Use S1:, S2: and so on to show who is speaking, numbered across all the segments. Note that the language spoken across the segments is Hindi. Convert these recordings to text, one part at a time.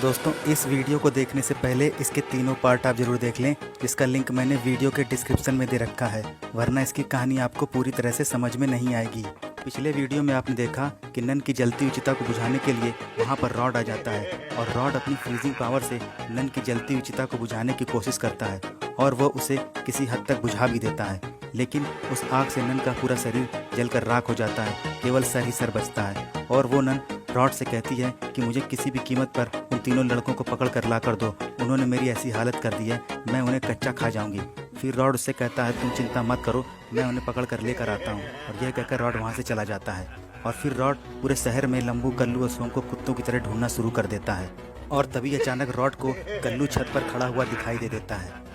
S1: दोस्तों, इस वीडियो को देखने से पहले इसके तीनों पार्ट आप जरूर देख लें, जिसका लिंक मैंने वीडियो के डिस्क्रिप्शन में दे रखा है, वरना इसकी कहानी आपको पूरी तरह से समझ में नहीं आएगी। पिछले वीडियो में आपने देखा कि नन की जलती हुई चिता को बुझाने के लिए वहाँ पर रॉड आ जाता है और रॉड अपनी फ्रीजिंग पावर से नन की जलती हुई चिता को बुझाने की कोशिश करता है और वह उसे किसी हद तक बुझा भी देता है। लेकिन उस आग से नन का पूरा शरीर जलकर राख हो जाता है, केवल सर ही सर बचता है और वो नन रॉड से कहती है कि मुझे किसी भी कीमत पर उन तीनों लड़कों को पकड़ कर ला कर दो, उन्होंने मेरी ऐसी हालत कर दी है, मैं उन्हें कच्चा खा जाऊंगी। फिर रॉड उससे कहता है तुम चिंता मत करो, मैं उन्हें पकड़ कर लेकर आता हूँ। और यह कहकर रॉड वहाँ से चला जाता है और फिर रॉड पूरे शहर में लंबू, कल्लू और सोम को कुत्तों की तरह ढूंढना शुरू कर देता है। और तभी अचानक रॉड को कल्लू छत पर खड़ा हुआ दिखाई दे देता है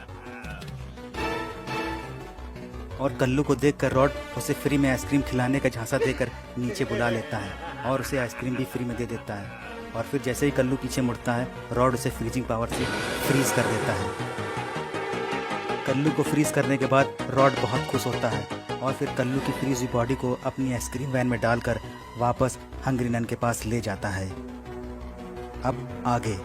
S1: और कल्लू को देखकर रॉड उसे फ्री में आइसक्रीम खिलाने का झांसा देकर नीचे बुला लेता है और उसे आइसक्रीम भी फ्री में दे देता है। और फिर जैसे ही कल्लू पीछे मुड़ता है, रॉड उसे फ्रीजिंग पावर से फ्रीज कर देता है। कल्लू को फ्रीज करने के बाद रॉड बहुत खुश होता है और फिर कल्लू की फ्रीज हुई बॉडी को अपनी आइसक्रीम वैन में डालकर वापस हंग्री नन के पास ले जाता है। अब आगे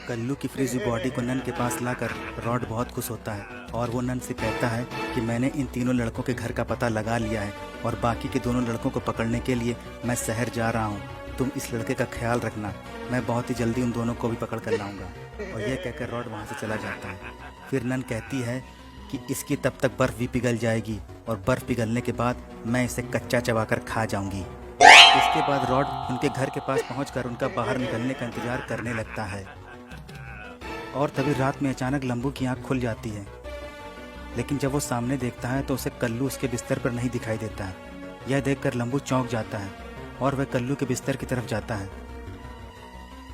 S1: कल्लू की फ्रीज हुई बॉडी को नन के पास लाकर रॉड बहुत खुश होता है और वो नन से कहता है कि मैंने इन तीनों लड़कों के घर का पता लगा लिया है और बाकी के दोनों लड़कों को पकड़ने के लिए मैं शहर जा रहा हूँ। तुम इस लड़के का ख्याल रखना, मैं बहुत ही जल्दी उन दोनों को भी पकड़ कर लाऊंगा। और यह कहकर रॉड वहाँ से चला जाता है। फिर नन कहती है कि इसकी तब तक बर्फ़ भी पिघल जाएगी और बर्फ़ पिघलने के बाद मैं इसे कच्चा चबाकर खा जाऊंगी। इसके बाद रॉड उनके घर के पास पहुँच उनका बाहर निकलने का इंतजार करने लगता है और तभी रात में अचानक लंबू की आँख खुल जाती है। लेकिन जब वो सामने देखता है तो उसे कल्लू उसके बिस्तर पर नहीं दिखाई देता है। यह देखकर लंबू चौंक जाता है और वह कल्लू के बिस्तर की तरफ जाता है।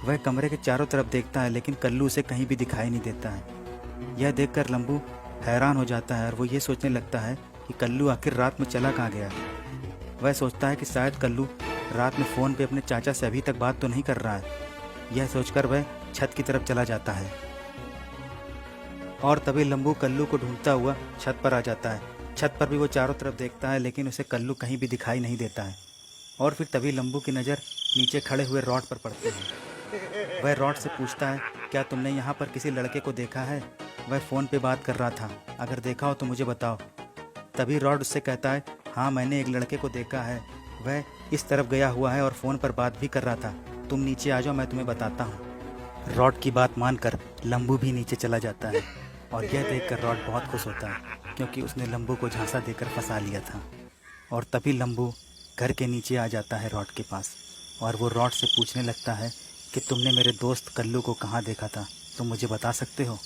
S1: वह कमरे के चारों तरफ देखता है लेकिन कल्लू उसे कहीं भी दिखाई नहीं देता है। यह देखकर लंबू हैरान हो जाता है और वो ये सोचने लगता है कि कल्लू आखिर रात में चला कहाँ गया। वह सोचता है कि शायद कल्लू रात में फ़ोन पे अपने चाचा से अभी तक बात तो नहीं कर रहा है। यह सोचकर वह छत की तरफ चला जाता है और तभी लंबू कल्लू को ढूंढता हुआ छत पर आ जाता है। छत पर भी वो चारों तरफ देखता है लेकिन उसे कल्लू कहीं भी दिखाई नहीं देता है। और फिर तभी लंबू की नज़र नीचे खड़े हुए रॉड पर पड़ती है। वह रॉड से पूछता है क्या तुमने यहाँ पर किसी लड़के को देखा है? वह फ़ोन पे बात कर रहा था, अगर देखा हो तो मुझे बताओ। तभी रॉड उससे कहता है हाँ, मैंने एक लड़के को देखा है, वह इस तरफ गया हुआ है और फ़ोन पर बात भी कर रहा था, तुम नीचे आ जाओ, मैं तुम्हें बताता हूँ। रॉड की बात मानकर लंबू भी नीचे चला जाता है और यह देखकर रॉड बहुत खुश होता है क्योंकि उसने लंबू को झांसा देकर फंसा लिया था। और तभी लंबू घर के नीचे आ जाता है रॉड के पास और वो रॉड से पूछने लगता है कि तुमने मेरे दोस्त कल्लू को कहाँ देखा था, तुम मुझे बता सकते हो?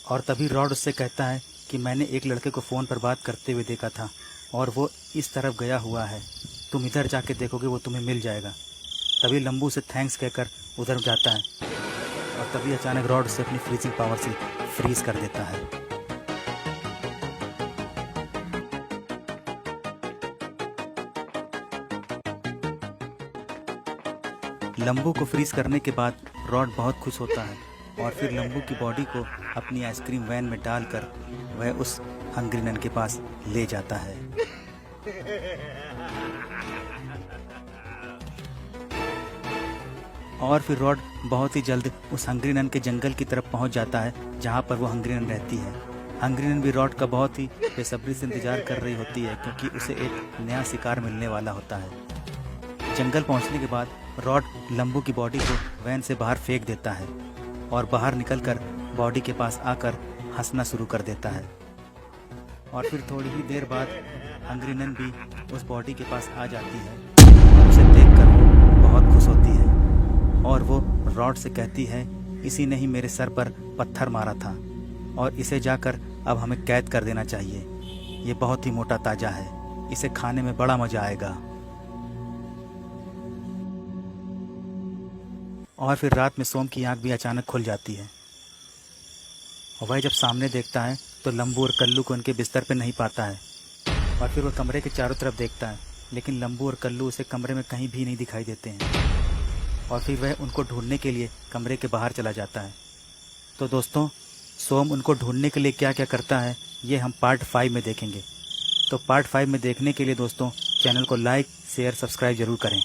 S1: और तभी रॉड उससे कहता है कि मैंने एक लड़के को फ़ोन पर बात करते हुए देखा था और वो इस तरफ गया हुआ है, तुम इधर जाके देखोगे, वो तुम्हें मिल जाएगा। तभी लंबू उसे थैंक्स कहकर उधर जाता है और तभी अचानक रॉड उसे अपनी फ्रीजिंग पावर से फ्रीज कर देता है। लंबू को फ्रीज करने के बाद रॉड बहुत खुश होता है और फिर लंबू की बॉडी को अपनी आइसक्रीम वैन में डालकर वह उस हंग्री नन के पास ले जाता है। और फिर रॉड बहुत ही जल्द उस हंग्री नन के जंगल की तरफ पहुंच जाता है जहां पर वो हंग्री नन रहती है। हंग्री नन भी रॉड का बहुत ही बेसब्री से इंतजार कर रही होती है क्योंकि उसे एक नया शिकार मिलने वाला होता है। जंगल पहुंचने के बाद रॉड लंबू की बॉडी को वैन से बाहर फेंक देता है और बाहर निकलकर बॉडी के पास आकर हंसना शुरू कर देता है। और फिर थोड़ी ही देर बाद हंग्री नन भी उस बॉडी के पास आ जाती है। उसे देखकर वो बहुत खुश होती है और वो रॉड से कहती है इसी ने ही मेरे सर पर पत्थर मारा था और इसे जाकर अब हमें कैद कर देना चाहिए। ये बहुत ही मोटा ताजा है, इसे खाने में बड़ा मजा आएगा। और फिर रात में सोम की आंख भी अचानक खुल जाती है और वह जब सामने देखता है तो लंबू और कल्लू को उनके बिस्तर पर नहीं पाता है। और फिर वह कमरे के चारों तरफ देखता है लेकिन लंबू और कल्लू उसे कमरे में कहीं भी नहीं दिखाई देते हैं। और फिर वह उनको ढूंढने के लिए कमरे के बाहर चला जाता है। तो दोस्तों, सोम उनको ढूंढने के लिए क्या क्या करता है ये हम पार्ट 5 में देखेंगे। तो पार्ट 5 में देखने के लिए दोस्तों चैनल को लाइक शेयर सब्सक्राइब जरूर करें।